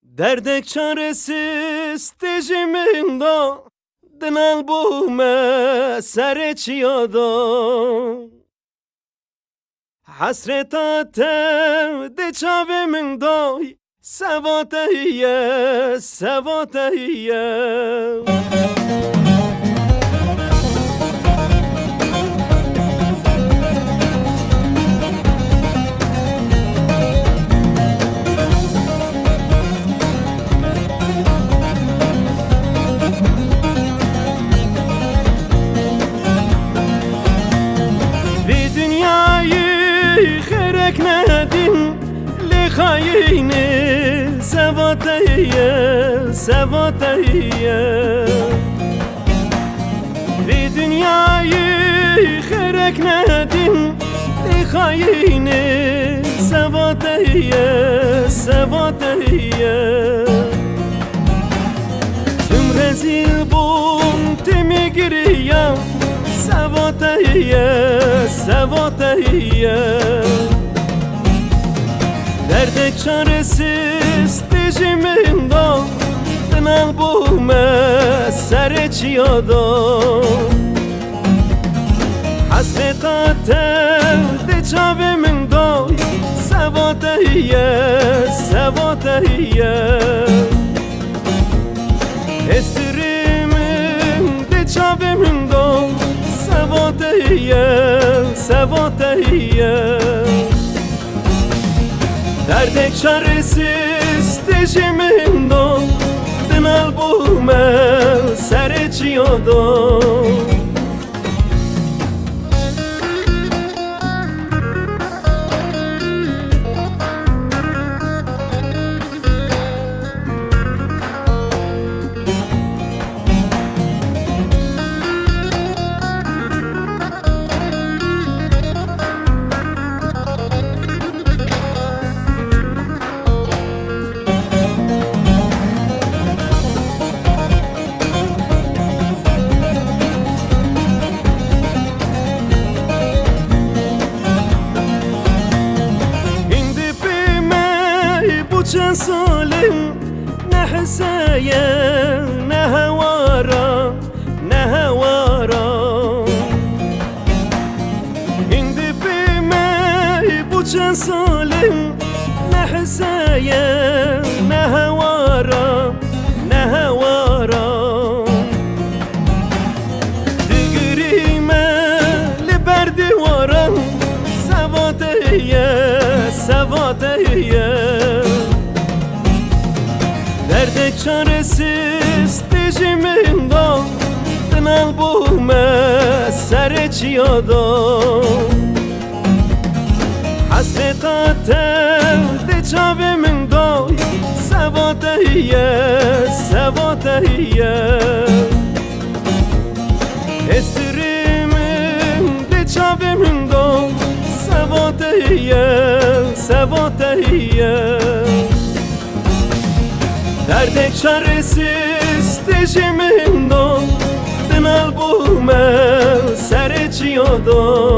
Derdek çaresiz tecimin da Dinal bume sereçiyodo Hasreta tev de çavimin da Sevatahiye, sevatahiye خايني سواتيه سواتيه في دنياي خيرك ندم خايني سواتيه سواتيه تم رزيل بوم تمي قريا سواتيه سواتيه Derdek çaresiz tecimin da Dinal bume sereçiyodo Hasreta tev de çavimin da Sevatahiye, sevatahiye Estirimin de çavimin da Sevatahiye, sevatahiye Derdek çaresiz tecimin do Dinal bume sereçiyodo چند سالم نه حسايا نه هوارا نه هوارا هندي بما bu چند سالم نه حسايا نه هوارا نه هوارا دقريمة لبردي ورا سواتيه سواتيه Derdek çaresiz tecimin da Dinal bume sereçiyodo Hasreta tev de çavimin da Sevatahiye, sevatahiye Estirimin de çavimin da Sevatahiye, sevatahiye Derdek çaresiz tecimin do Dinal bume sereçiyodo